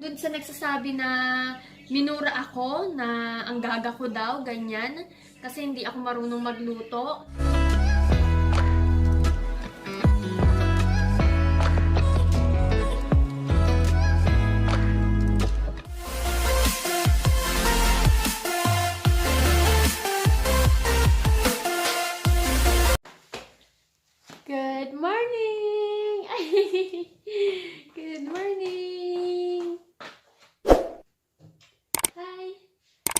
Doon sa nagsasabi na minura ako, na ang gaga ko daw, ganyan. Kasi hindi ako marunong magluto. Good morning! Good morning! Hi!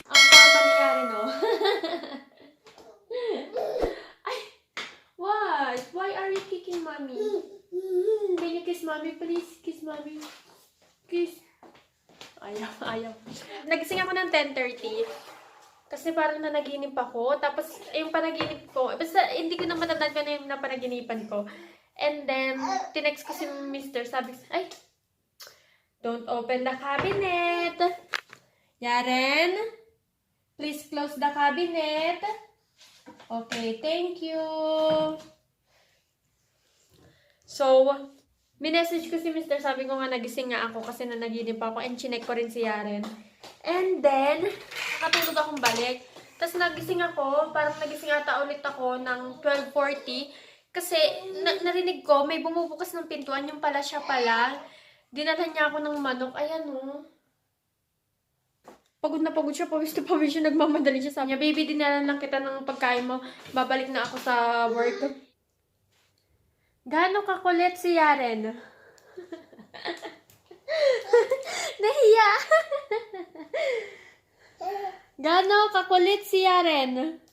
Ang forma nangyari, no? Ay! What? Why are you kicking mommy? Can you kiss mommy, please? Kiss mommy. Kiss. Ayaw, ayaw. Nagising ako ng 10:30. Kasi parang nanaginip ako. Tapos, yung panaginip ko, basta hindi ko na matandaan ko na yung napanaginipan ko. And then, tinext ko si Mr. Sabi, ay, don't open the cabinet. Yaren, please close the cabinet. Okay, thank you. So, minessage ko si Mr. Sabi ko nga nagising nga ako kasi nanaginip ako and chinek ko rin si Yaren. And then, nakatulog akong balik. Tapos nagising ako, parang nagising ata ulit ako ng 12:40. Kasi narinig ko, may bumubukas ng pintuan, yung pala siya pala. Dinalhan niya ako ng manok. Ayan o. Pagod na pagod siya, pawis na pawis siya, nagmamadali siya sa kanya. Baby, dinalan lang kita ng pagkain mo. Babalik na ako sa work. Gaano kakulit si Yaren? Nahiya! Gaano kakulit si Yaren?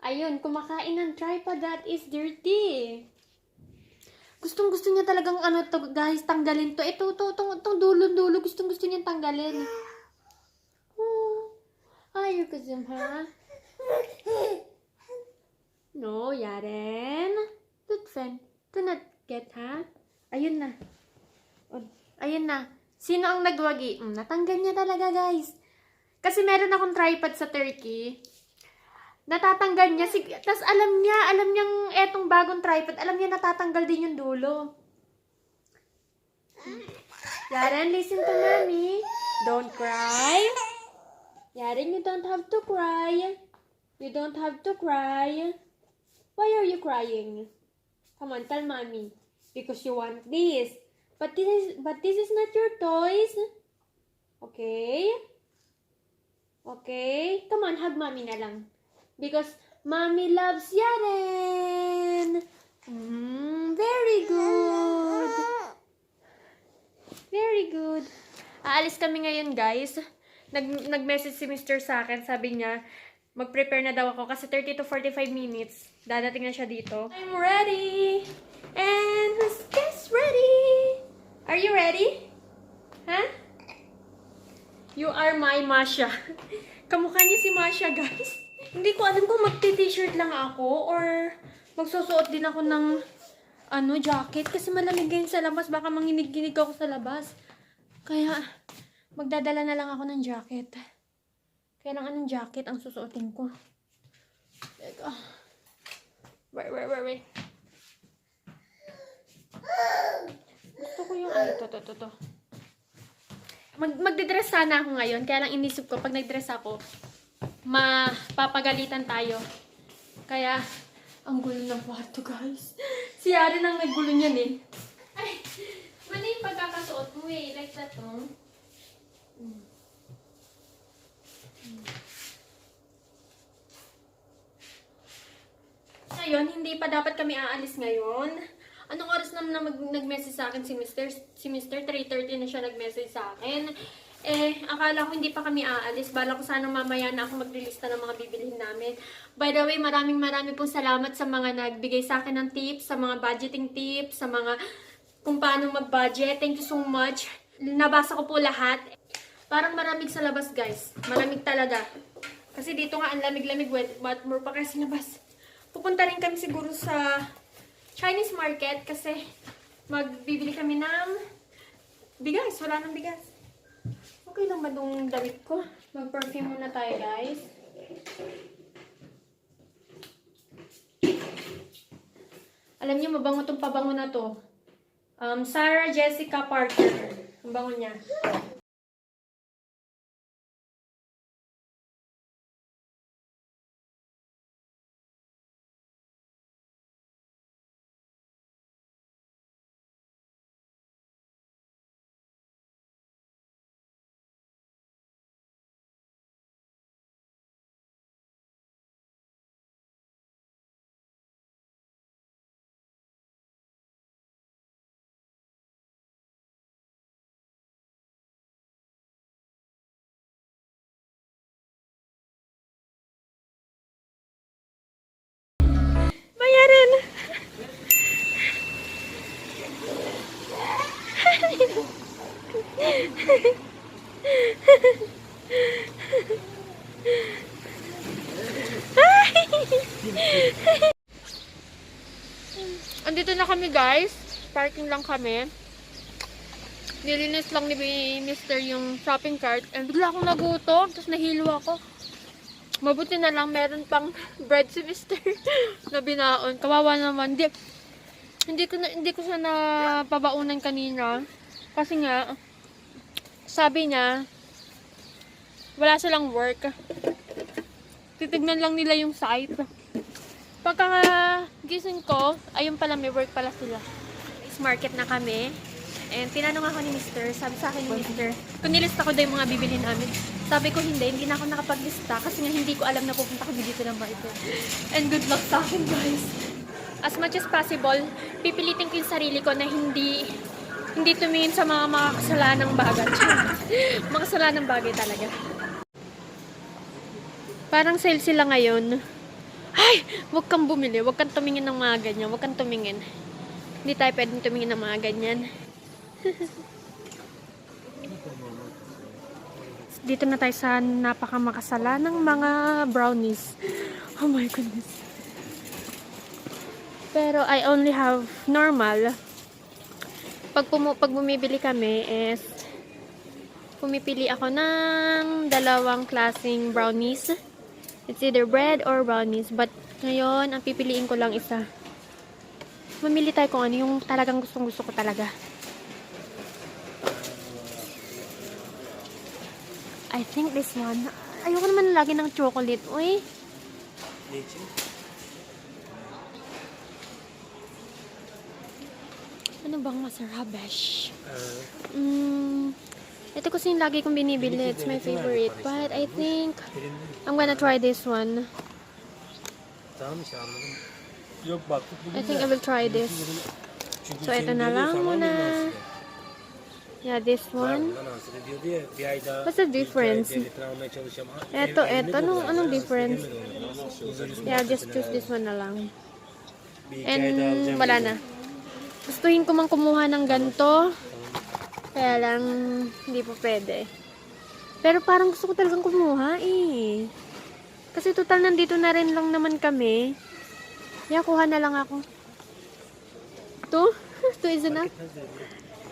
Ayun, kumakain ng tripod that is dirty. Gustong-gusto niya talagang ano to, guys, tanggalin to. Ito, itong dulo-dulo, gustong-gusto niya tanggalin. Oh, ayaw ko dyan, ha? No, Yaren. Good friend. Do not get, ha? Ayun na. Ayun na. Sino ang nagwagi? Natanggal niya talaga, guys. Kasi meron akong tripod sa Turkey. Natatanggal niya. Tapos alam niyang etong bagong tripod, alam niya natatanggal din yung dulo. Yaren, listen to mommy. Don't cry. Yaren, you don't have to cry. You don't have to cry. Why are you crying? Come on, tell mommy. Because you want this. But this is not your toys. Okay? Okay? Come on, hug mommy na lang. Because mommy loves Yaren. Very good. Very good. Aalis kami ngayon, guys. Nag-message si Mr. sa akin. Sabi niya, mag-prepare na daw ako kasi 30 to 45 minutes. Dadating na siya dito. I'm ready. And who's guest ready? Are you ready? Huh? You are my Masha. Kamukha niya si Masha, guys. Hindi ko alam kung magti-t-shirt lang ako or magsusuot din ako ng jacket kasi malamig ngayon sa labas. Baka manginig-ginig ako sa labas. Kaya magdadala na lang ako ng jacket. Kaya lang anong jacket ang susuotin ko. Teka. Wait. Gusto ko yung to. Magdidress sana ako ngayon. Kaya lang inisip ko, pag nagdress ako, mapapagalitan tayo. Kaya, ang gulo ng kwarto, guys. Si Yaren ang naggulo niyan eh. Ay, mali yung pagkakasuot mo eh. Like that, no? Ngayon, hindi pa dapat kami aalis ngayon. Anong oras naman na nag-message sa akin si Mr. 3:30 na siya nag-message sa akin. Akala ko hindi pa kami aalis. Bala ko sana mamaya na ako maglilista ng mga bibilhin namin. By the way, maraming pong salamat sa mga nagbigay sa akin ng tips, sa mga budgeting tips, sa mga kung paano mag-budget. Thank you so much. Nabasa ko po lahat. Parang malamig sa labas, guys. Malamig talaga. Kasi dito nga ang lamig-lamig. What more pa kasi labas. Pupunta rin kami siguro sa Chinese market kasi magbibili kami ng bigas. Wala nang bigas. Okay lang ba itong damit ko? Mag-perfume muna tayo, guys. Alam niyo, mabango itong pabango na to. Sarah Jessica Parker. Ang bango niya. Bayaran! Andito na kami guys. Parking lang kami. Nilinis lang ni Mr. yung shopping cart. And bigla akong nagutom. Tapos nahilo ako. Mabuti na lang meron pang bread si Mr. na binaon. Kawawa naman. Hindi ko siya napabaunan kanina. Kasi nga, sabi niya, wala silang work. Titignan lang nila yung site. Pagka gising ko, ayun pala, may work pala sila. Market na kami. And tinanong ako ni Mr. Sabi sa akin ni Mr. kung nilista ko daw yung mga bibili namin. Sabi ko hindi na ako nakapaglista kasi nga hindi ko alam na pupunta kami dito ng market. And good luck sa akin guys. As much as possible, pipilitin ko yung sarili ko na hindi tumingin sa mga kasalanang bagay. Mga kasalanang bagay talaga. Parang sale sila ngayon. Ay! Huwag kang bumili. Huwag kang tumingin ng mga ganyan. Huwag kang tumingin. Hindi tayo pwedeng tumingin ng mga ganyan. Dito na tayo sa napakamakasala ng mga brownies. Oh my goodness. Pero I only have normal. Pag bumibili kami is pumipili ako ng dalawang klaseng brownies. It's either bread or brownies. But ngayon, ang pipiliin ko lang isa. Mamili tayo kung ano yung talagang gustong-gusto ko talaga. I think this one. Ayoko naman lagi ng chocolate. Uy. Ano bang masarap, besh? Ito kasi yung lagi kong binibili. It's my favorite. But I think I'm gonna try this one. I think I will try this. So, ito na lang muna. Yeah, this one. What's the difference? Ito. Anong difference? Yeah, just choose this one na lang. And, wala na. Gustuhin ko mang kumuha ng ganito. Kaya lang, hindi po pwede. Pero parang gusto ko talagang kumuha eh. Kasi total nandito na rin lang naman kami. Yeah, kuha na lang ako. Two is enough.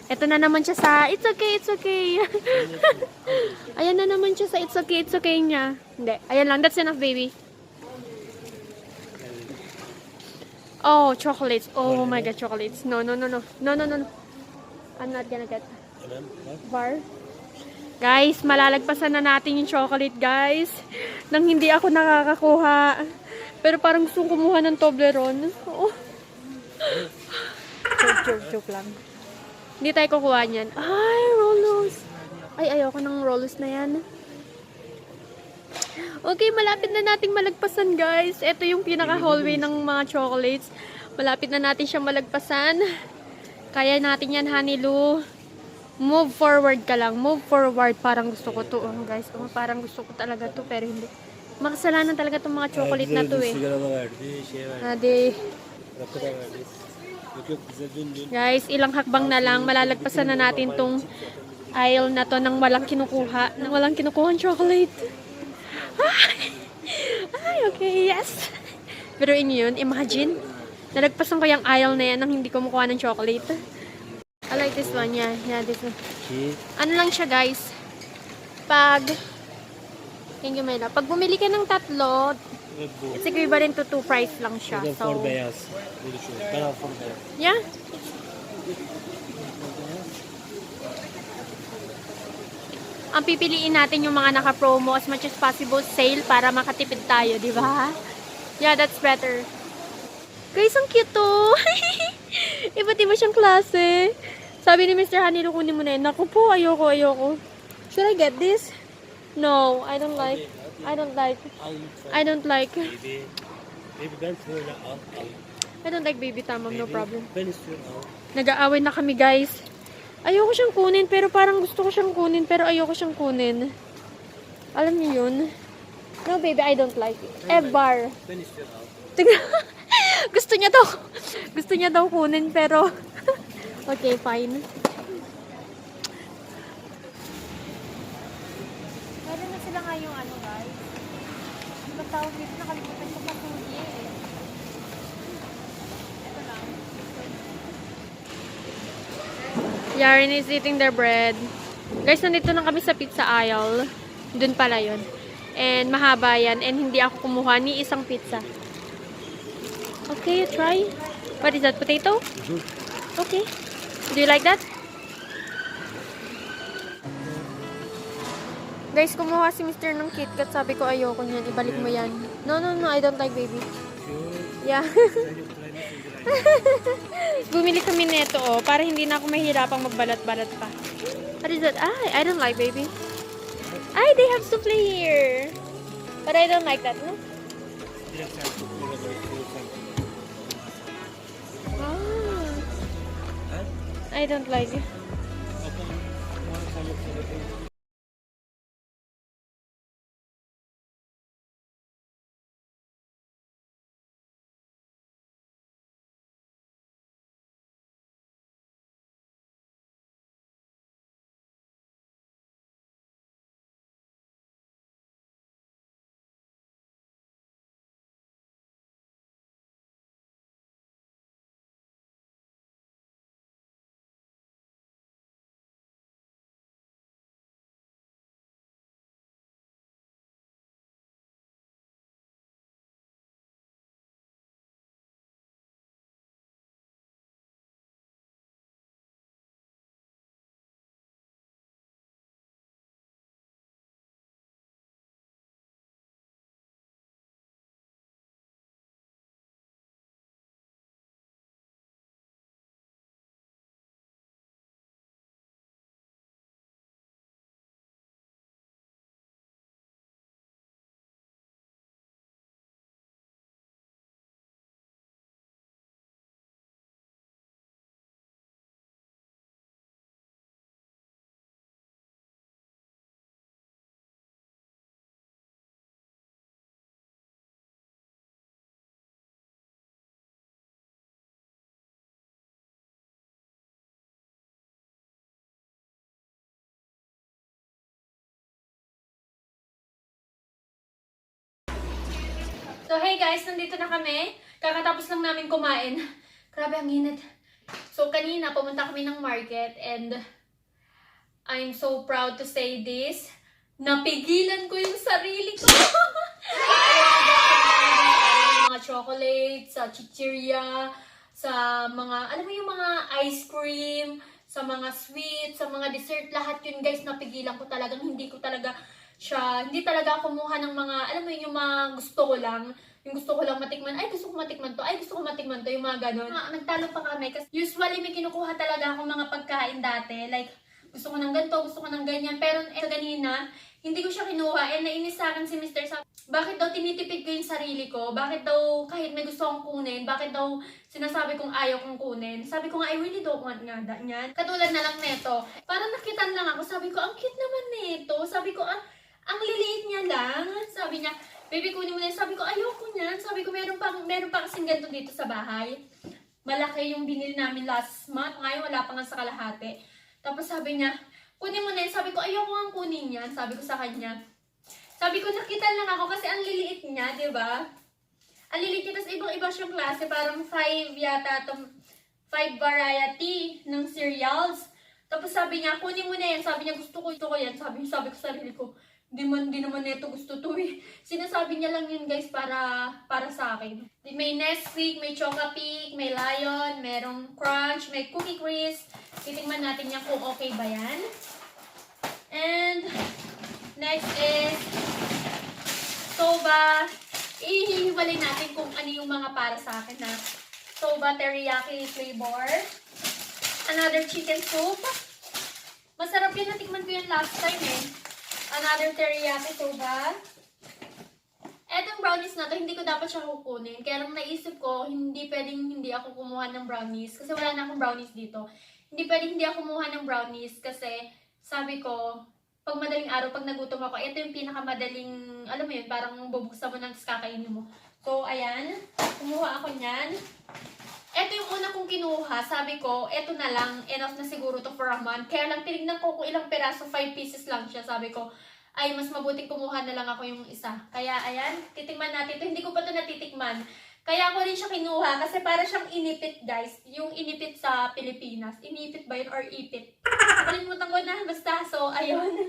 Ito na naman siya sa it's okay. Ayan na naman siya sa it's okay niya. Hindi, ayan lang. That's enough, baby. Oh, chocolates. Oh my God, chocolates. No. I'm not gonna get bar. Guys, malalagpasan na natin yung chocolate, guys. Nang hindi ako nakakakuha. Pero parang gusto kumuha ng Toblerone. Oh. Joke lang. Hindi tayo kukuha niyan. Ay, Rolos. Ay, ayoko ng Rolos na yan. Okay, malapit na nating malagpasan, guys. Ito yung pinaka-hallway ng mga chocolates. Malapit na natin siyang malagpasan. Kaya natin yan, Honey Lou. Move forward ka lang. Move forward. Parang gusto ko to, guys. Parang gusto ko talaga to, pero hindi. Makasalanan talaga itong mga chocolate na to, eh. Guys, ilang hakbang na lang. Malalagpasan na natin tong aisle na to nang walang kinukuha. Nang walang kinukuha ang chocolate. Ay, okay, yes. Pero yun, imagine. Nalagpasan ko yung aisle na yan nang hindi ko makuha ng chocolate. I like this one, yeah, this one. Ano lang siya, guys? Thank you, Mela. Pag bumili ka ng tatlo, it's equivalent to 2 price lang siya. So, yeah? ang pipiliin natin yung mga naka-promo as much as possible sale para makatipid tayo, di ba? Yeah, that's better. Guys, ang cute to. Iba't iba siyang klase. Sabi ni Mr. Hanilo, kunin mo na yun. Naku po, ayoko. Should I get this? No, I don't like. I don't like. I don't like. I don't like baby tamam, no problem. Nag-aaway na kami, guys. Ayoko siyang kunin, pero parang gusto ko siyang kunin, pero ayoko siyang kunin. Alam niyo yun? No, baby, I don't like it. Ever. Gusto niya daw kunin, pero okay, fine. Meron na sila nga yung ano, guys. Ano tawag dito? Nakalimutan ko pa tuloy eh. Ito lang. Yaren is eating their bread. Guys, nandito na kami sa pizza aisle. Doon pala yun. And mahaba yan. And hindi ako kumuha ni isang pizza. Okay, you try. What is that? Potato? Okay. Do you like that? Guys, kumuha si Mr. ng KitKat. Sabi ko ayoko niyan. Ibalik mo yan. No, I don't like baby. Yeah. Bumili kami nito para hindi na ako mahirapang magbalat-balat pa. What is that? I don't like baby. They have souffle here. But I don't like that, no? I don't like it. So, hey guys, nandito na kami. Kakatapos lang namin kumain. Grabe, ang init. So, kanina, pumunta kami ng market and I'm so proud to say this. Napigilan ko yung sarili ko. Mga chocolate, sa chichirya, sa mga, alam mo yung mga ice cream, sa mga sweet, sa mga dessert, lahat yun guys, napigilan ko talagang, hindi talaga ako kumuha ng mga, alam mo yung mga gusto ko lang, yung gusto ko lang matikman, ay gusto ko matikman to, yung mga ganun. Nagtalo pa kami, kasi usually may kinukuha talaga akong mga pagkain dati, like, gusto ko ng ganito, gusto ko ng ganyan, pero ganina, hindi ko siya kinuha, nainis sa akin si Mr. Sa bakit daw tinitipid ko yung sarili ko, bakit daw kahit may gusto akong kunin, bakit daw sinasabi kong ayaw kong kunin, sabi ko nga, I really don't want nga yan. Katulad na lang neto, parang nakitan lang ako, sabi ko, ang cute naman neto, sabi ko, ang liliit niya lang. Sabi niya, baby kunin mo na. Sabi ko, ayoko niyan. Sabi ko, meron pa kasing ganito dito sa bahay. Malaki yung binili namin last month. Ngayon, wala pa nga sa kalahati. Tapos sabi niya, kunin mo na yan. Sabi ko, ayoko nga kunin yan. Sabi ko sa kanya. Sabi ko, nakita lang ako kasi ang liliit niya, di ba? Ang liliit niya, tapos ibang-iba siyang klase. Parang 5 yata, 5 variety ng cereals. Tapos sabi niya, kunin mo na yan. Sabi niya, gusto ko yan. Sabi ko sa sarili ko, di naman neto gusto to eh. Sinasabi niya lang yun guys para sa akin. May Nesquik, may Chocapic, may Lion, merong Crunch, may Cookie Crisp. Titingnan natin yan kung okay ba yan. And Next is soba. Ihihiwalay natin kung ano yung mga para sa akin na soba teriyaki flavor. Another chicken soup. Masarap yun, natikman ko yan last time eh. Another teriyaki soba. Etong brownies na to, hindi ko dapat siya kukunin. Kaya nung naisip ko, hindi pwedeng hindi ako kumuha ng brownies. Kasi wala na akong brownies dito. Hindi pwedeng hindi ako kumuha ng brownies. Kasi sabi ko, pag madaling araw, pag nagutom ako, ito yung pinakamadaling, alam mo yun, parang bubuksan mo nang kakainin mo. So, ayan. Kumuha ako niyan. Ito yung una kong kinuha. Sabi ko, ito na lang. Enough na siguro to for a month. Kaya lang tinignan ko kung ilang peraso, 5 pieces lang siya. Sabi ko, ay mas mabuting kumuha na lang ako yung isa. Kaya ayan, titikman natin ito. Hindi ko pa ito natitikman. Kaya ako rin siya kinuha kasi para siyang inipit, guys. Yung inipit sa Pilipinas. Inipit ba yun or ipit? Kalimutan ko na. Basta. So, ayun.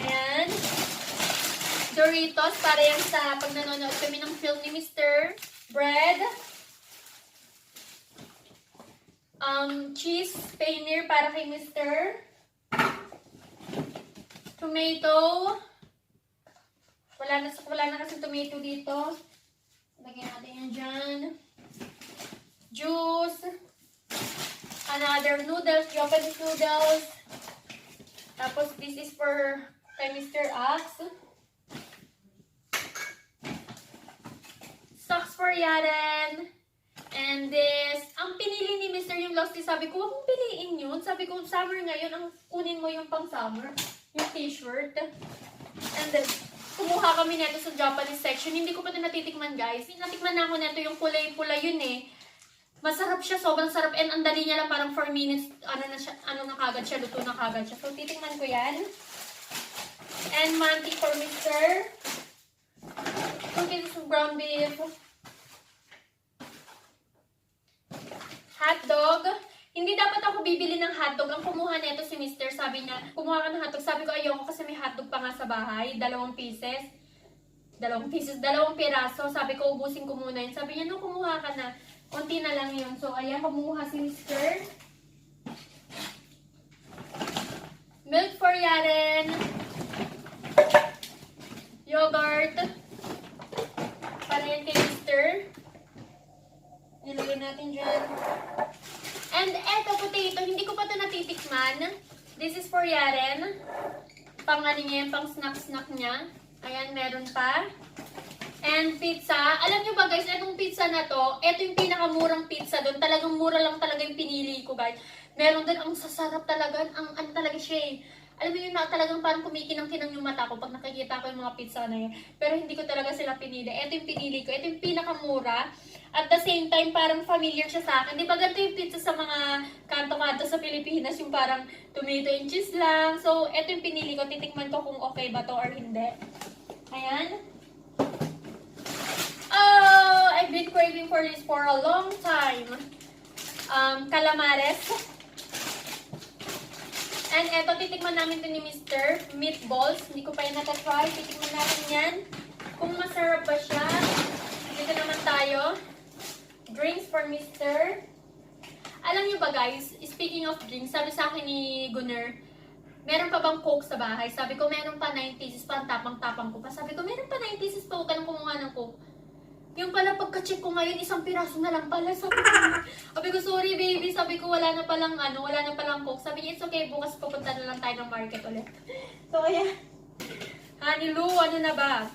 Ayan. Doritos. Para yan sa pag nanonood kami ng film ni Mr. Bread. Cheese paneer para kay Mr. Tomato. Wala na kasi tomato dito. Lagyan natin yan dyan. Juice. Another noodles. Japanese noodles. Tapos this is for kay Mr. Axe. Socks for Yaren. And this, ang pinili ni Mr. yung Losty, sabi ko, huwag mong piliin yun. Sabi ko, summer ngayon, ang kunin mo yung pang summer. Yung t-shirt. And then, kumuha kami neto sa Japanese section. Hindi ko pa ito natitikman, guys. Natikman na ako neto yung kulay-pula yun eh. Masarap siya, sobrang sarap. And ang dali niya lang, parang 4 minutes, ano na kagad siya, luto na kagad siya. So, titikman ko yan. And manti for Mr. Cookies of brown beef. Hotdog. Hindi dapat ako bibili ng hotdog. Ang kumuha nito si Mr. Sabi niya, kumuha ka ng hotdog. Sabi ko, ayoko kasi may hotdog pa nga sa bahay. 2 pieces. 2 piraso. Sabi ko, ubusin ko muna yun. Sabi niya, no, kumuha ka na. Unti na lang yun. So, ayan, kumuha si Mr. Milk for Yaren. Yogurt. Para yan kay Mr. Nilagay natin dyan. And eto, potato. Hindi ko pa ito natitikman. This is for Yaren. Pang ano niya, pang snack-snack niya. Ayan, meron pa. And pizza. Alam nyo ba guys, itong pizza na to, ito yung pinakamurang pizza doon. Talagang mura lang talaga yung pinili ko guys. Meron doon, ang sasarap talaga. Ang ano talaga siya eh. Alam mo yun na talagang parang kumikinang-kinang yung mata ko pag nakikita ko yung mga pizza na yun. Pero hindi ko talaga sila pinili. Ito yung pinili ko. Ito yung pinakamura. At the same time, parang familiar siya sa akin. Di ba ganito yung pizza sa mga kanto-kanto sa Pilipinas? Yung parang tomato and cheese lang. So, ito yung pinili ko. Titikman ko kung okay ba to or hindi. Ayan. Oh, I've been craving for this for a long time. Calamares. And eto, titikman namin ito ni Mr. Meatballs. Hindi ko pa yan natatry. Titikman natin yan. Kung masarap ba siya. Dito naman tayo. Drinks for Mr. Alam niyo ba guys, speaking of drinks, sabi sa akin ni Gunner, meron pa bang Coke sa bahay? Sabi ko, meron pa 9 pieces pa. Tapang-tapang ko pa. Sabi ko, meron pa 9 pieces pa. Huwag ka nang kumuha ng Coke. Yung pala, pagka-check ko ngayon, 1 piraso na lang pala. Sabi ko, sorry baby. Sabi ko, wala na palang Coke. Sabi niya, it's okay. Bukas pupunta na lang tayo ng market ulit. So, ayan. Honey Lou, ano na ba?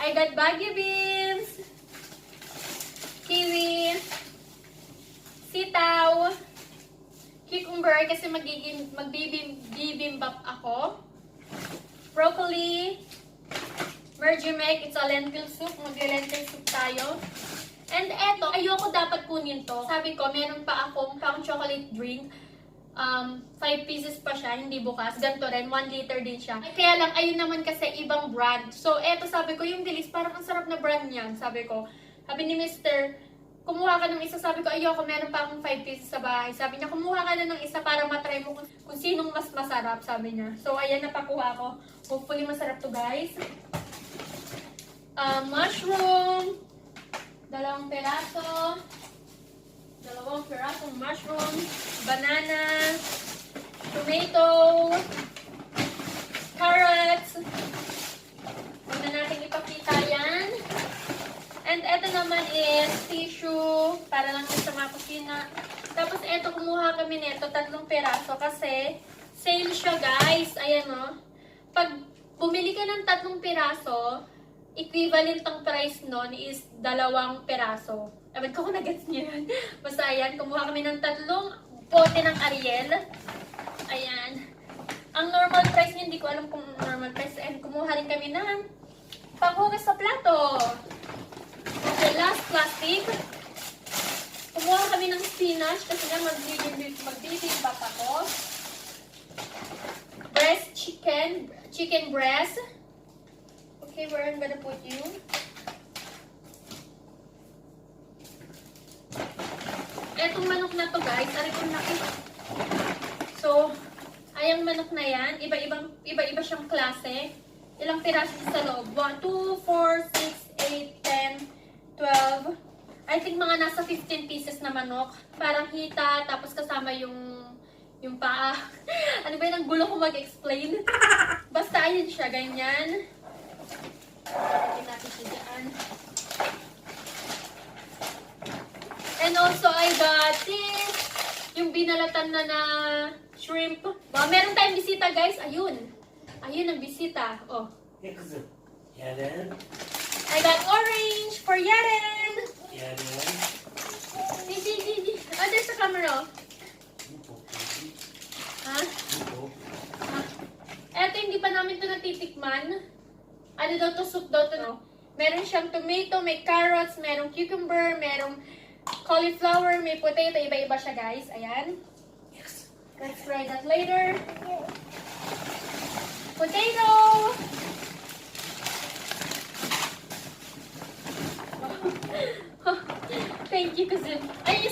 I got baggy beans. Kiwi. Sitaw. Cucumber, kasi magbibimbap ako. Broccoli. Mercimek, it's a lentil soup. Mag-lentil soup tayo. And eto, ayoko dapat kunin to. Sabi ko, meron pa akong pang chocolate drink. 5 pieces pa siya, hindi bukas. Ganito rin, 1 liter din siya. Kaya lang, ayun naman kasi ibang brand. So, eto sabi ko, yung Dilis, parang ang sarap na brand niyan. Sabi ko, sabi ni Mr., kumuha ka ng isa. Sabi ko, ayoko, meron pa akong 5 pieces sa bahay. Sabi niya, kumuha ka na ng isa para matry mo kung sinong mas masarap, sabi niya. So, ayan, napakuha ko. Hopefully, masarap to guys. Mushroom. 2 peraso. 2 perasong mushroom. Banana. Tomato. Carrots. piraso kasi sale siya, guys. Ayan, o. Pag bumili ka ng 3 piraso, equivalent ang price nun is 2 piraso. Ewan ko kung nagets niyo yun. Basta ayan, kumuha kami ng 3 bote ng Ariel. Ayan. Ang normal price niya, hindi ko alam kung normal price. And kumuha rin kami ng panghugas sa plato. Okay, last plastic. Kumuha kami ng spinach kasi nga magbibigbat ako. Breast chicken breast. Okay, where I'm gonna put you? Etong manok na to, guys, ari kong laki. So, ayang manok na yan, iba-iba siyang klase. Ilang piraso sa loob? 1, 2, 4, 6, 8, 10, 12. I think mga nasa 15 pieces na manok. Parang hita, tapos kasama yung paa. Ano ba yun? Ang gulo ko mag-explain. Basta ayun siya, ganyan. Lagyan natin siya dyan. And also, I got this. Yung binalatan na shrimp. Meron tayong bisita, guys. Ayun. Ayun ang bisita. Oh. Yaren. I got orange for Yaren. Yaren. Oh, there's a camera. Ha? Eto, hindi pa namin ito natitikman. Ano daw to? Soup daw to, no? Meron siyang tomato, may carrots, merong cucumber, merong cauliflower, may potato. Iba-iba siya, guys. Ayan. Let's try that later. Potato! Thank you, cousin. Ay,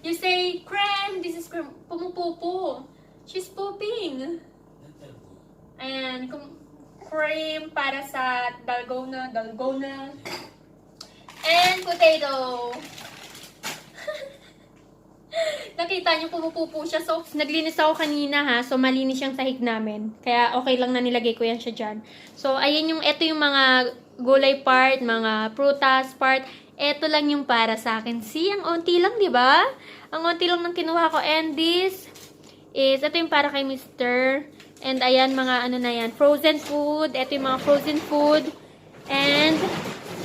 you say, crème. This is crème. Pumupupo. She's pooping. Ayan, cream para sa dalgona. And potato. Nakita niyo, pumupupo siya. So, naglinis ako kanina, ha. So, malinis yung sahig namin. Kaya, okay lang na nilagay ko yan siya dyan. So, ayan ito yung mga gulay part, mga prutas part. Ito lang yung para sa akin. See, ang onti lang, di ba? Ang onti lang nang kinuha ko. And this is, ito yung para kay Mr. And ayan, mga ano na yan, frozen food. Ito yung mga frozen food. And,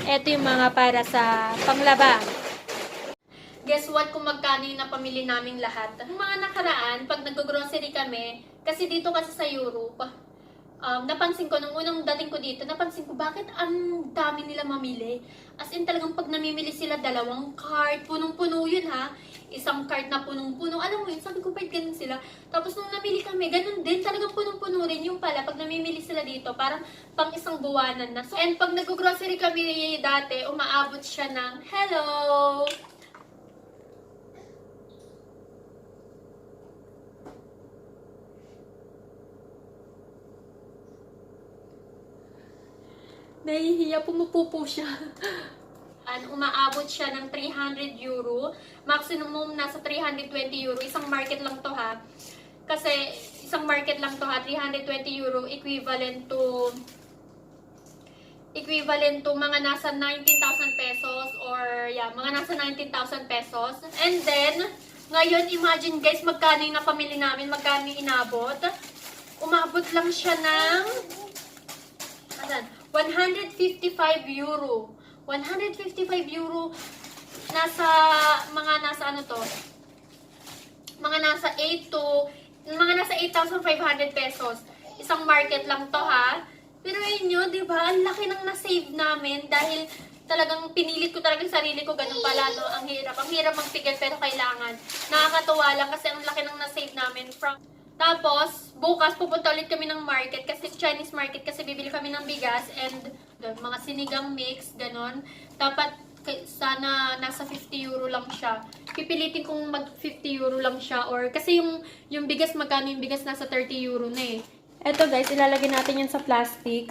ito yung mga para sa panglaba. Guess what kung magkano yung napamili naming lahat? Yung mga nakaraan, pag nag-grocery kami, kasi dito kasi sa Europe, napansin ko, nung unang dating ko dito, napansin ko, bakit ang dami nila mamili? As in, talagang pag namimili sila, 2 cart, punong-puno yun, ha? Isang cart na punong-puno. Alam mo yun, sabi ko, bakit ganun sila? Tapos nung namili kami, ganun din, talagang punong-puno rin yung pala. Pag namimili sila dito, parang pang isang buwanan na. So, and pag nag-grocery kami dati, umaabot siya ng, hello! Nahihiya, pumupupo siya. Umaabot siya ng 300 euro. Maximum nasa 320 euro. Isang market lang to, ha. Kasi isang market lang to, ha. 320 euro equivalent to mga nasa 19,000 pesos or yeah, mga nasa 19,000 pesos. And then, ngayon, imagine guys, magkano yung napamili namin, magkano yung inabot. Umabot lang siya ng 155 euro. 155 euro nasa ano to? Mga nasa 8,500 pesos. Isang market lang to, ha. Pero yun nyo, di ba? Ang laki nang na-save namin dahil talagang pinilit ko talaga sa sarili ko, ganun pala, no? Ang hirap magpigil pero kailangan. Nakakatuwa lang kasi ang laki nang na-save namin from. Tapos, bukas pupunta ulit kami ng market, kasi Chinese market, kasi bibili kami ng bigas and mga sinigang mix, ganon. Dapat, sana nasa 50 euro lang siya. Pipilitin kong mag 50 euro lang siya, or kasi yung bigas, magkano yung bigas, nasa 30 euro na eh. Eto guys, ilalagay natin yan sa plastic.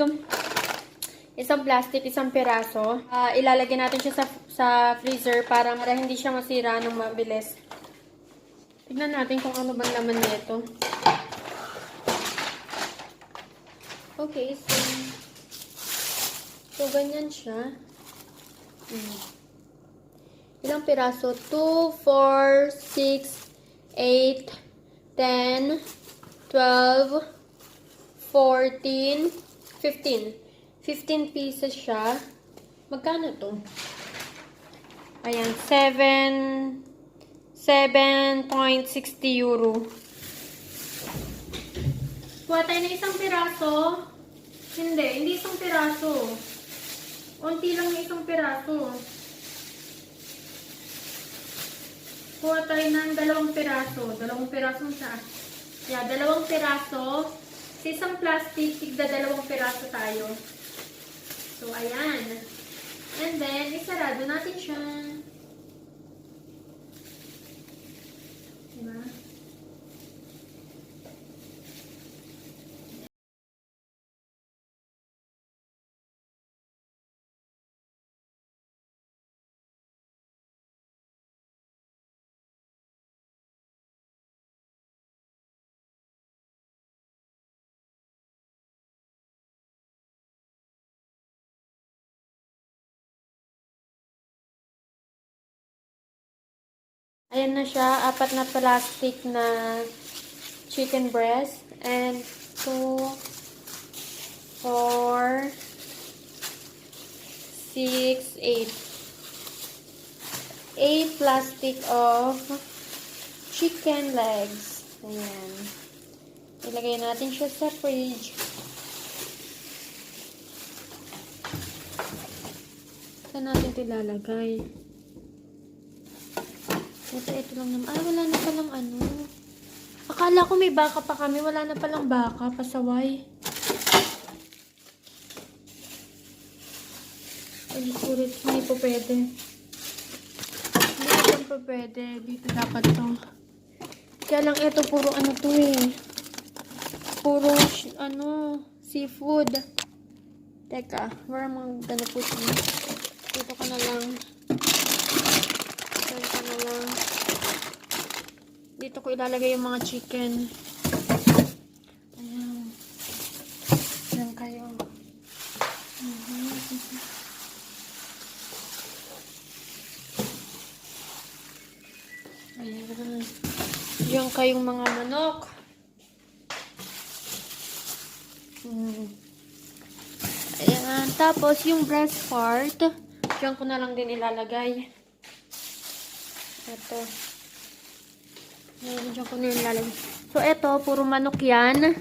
Isang plastic, isang piraso. Ilalagay natin siya sa freezer para hindi siya masira ng mabilis. Tignan natin kung ano bang laman nito. Okay, so ganyan siya. Ilang piraso? 2, 4, 6, 8, 10, 12, 14, 15. 15 pieces siya. Magkano to? Ayan, 7.60 euro. Kuha tayo ng isang piraso. Hindi isang piraso. Unti lang yung isang piraso. Kuha tayo ng 2 piraso. 2 piraso siya. Yeah, 2 piraso. Sa isang plastic, tigda 2 piraso tayo. So, ayan. And then, isarado natin siya. Diba? Ayan na siya, 4 na plastic na chicken breast. And 2, 4, 6, 8. 8 plastic of chicken legs. Ayan. Ilagay natin siya sa fridge. Saan natin ito ilalagay? Ito lang naman. Ah, wala na palang ano. Akala ko may baka pa kami. Wala na palang baka. Pasaway. Ay, sulit. Hindi po pwede. Hindi po pwede. Dito dapat to. Kaya lang ito, puro ano to eh. Puro, ano, seafood. Teka, where am I gonna put it? Dito ka na lang. Dito ka na lang. Dito ko ilalagay yung mga chicken. Ayan. Ayan kayo. Ayan. Diyan kayong mga manok. Ayan. Tapos, yung breast part, diyan ko na lang din ilalagay. Ito. Ayan, diyan ko na ilalagay. So, ito, puro manok yan.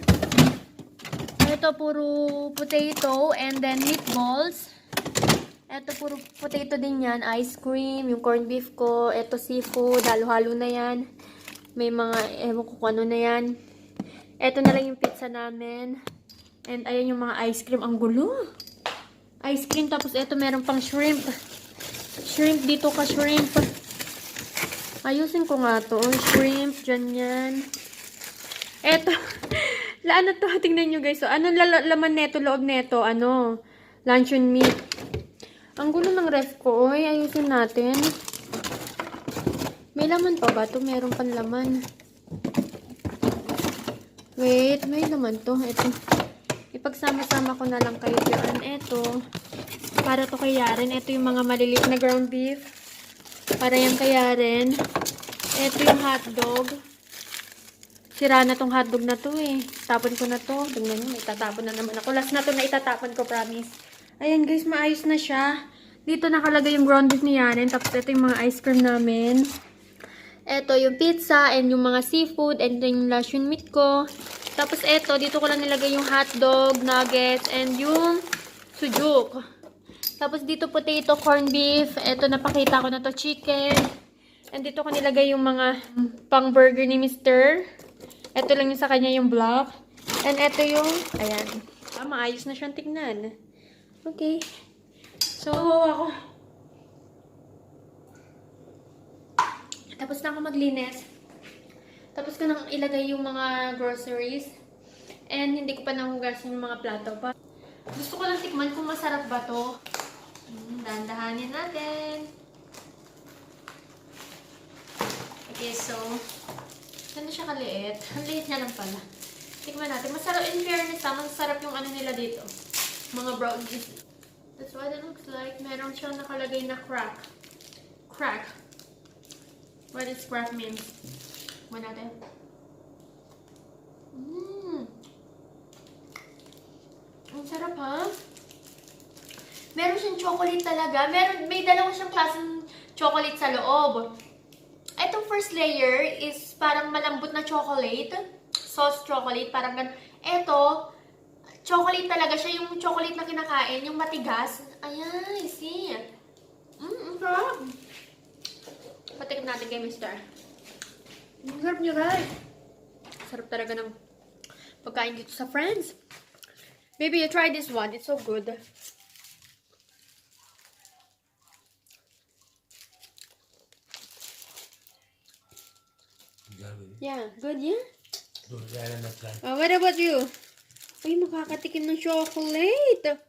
Ito, puro potato and then meatballs. Ito, puro potato din yan. Ice cream, yung corned beef ko. Ito, seafood. Halo-halo na yan. May mga, ewan ko kung ano na yan. Ito na lang yung pizza namin. And ayan yung mga ice cream. Ang gulo. Ice cream. Tapos ito meron pang shrimp. Shrimp dito ka, shrimp. Ayusin ko nga to. Shrimp. Dyan yan. Ito. Ano to? Tingnan nyo guys. So, ano laman neto, loob neto? Ano? Luncheon meat. Ang gulo ng ref ko. Oy, ayusin natin. May laman pa ba to? Meron pang laman. Wait, may laman to. Ito. Ipagsama-sama ko na lang kayo dyan. Ito. Para to kay Yaren. Ito yung mga maliliit na ground beef. Para yan kay Yaren. Ito yung hotdog. Sira na tong hotdog na to eh. Tapon ko na to. Tingnan nyo, may tatapon na naman ako. Last na to na itatapon ko, promise. Ayan guys, maayos na siya. Dito nakalagay yung ground beef ni Yaren. Tapos ito yung mga ice cream namin. Ito yung pizza and yung mga seafood and then yung luncheon meat ko. Tapos ito, dito ko lang nilagay yung hotdog, nuggets, and yung sujuk. Tapos dito potato, corned beef. Ito napakita ko na to, chicken. And dito ko nilagay yung mga pang burger ni Mr. Ito lang yung sa kanya yung block. And ito yung, ayan. Ah, maayos na siyang tignan. Okay. So, ako. Tapos na ako maglinis. Tapos ko nang ilagay yung mga groceries. And hindi ko pa nahugasan yung mga plato pa. Gusto ko lang tikman kung masarap ba to. Dahan-dahanin natin. Okay, so, gano'n siya kaliit. Ang liit niya lang pala. Tikman natin. Masarap, in fairness masarap yung ano nila dito. Mga brownies. That's what it looks like. Meron siyang nakalagay na crack. Crack. What does crack mean? Tikman natin. Ang sarap, ha? Meron siyang chocolate talaga. May dalawa siyang klaseng chocolate sa loob. Itong first layer is parang malambot na chocolate. Sauce chocolate, parang ganun. Ito, chocolate talaga siya. Yung chocolate na kinakain, yung matigas. Ayan, see? Ang sarap. Patikim natin kay Mr. Ang sarap niya, guys. Sarap talaga ng pagkain dito sa Friends. Maybe you try this one. It's so good. Yeah, good, yeah? What about you? Uy, makakatikim ng chocolate.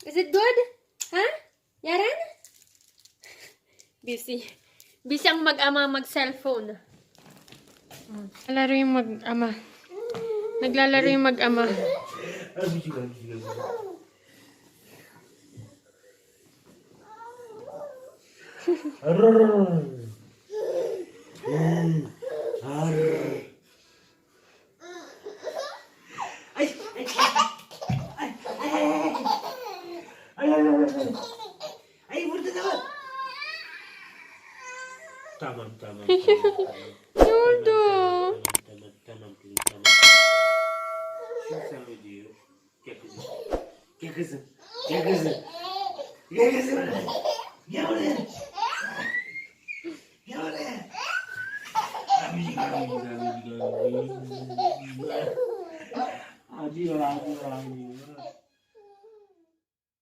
Is it good? Huh? Yaran? Busy. Busy ang mag-ama mag-cellphone. Naglalaro yung mag-ama. Naglalaro yung mag-ama. Tamam. Ne oldu? Tamam. Şimdi sen ödüyor. Gel kızım. Gel kızım. Gel kızım. Gel kızım. Gel buraya. Gel buraya. Acıyor.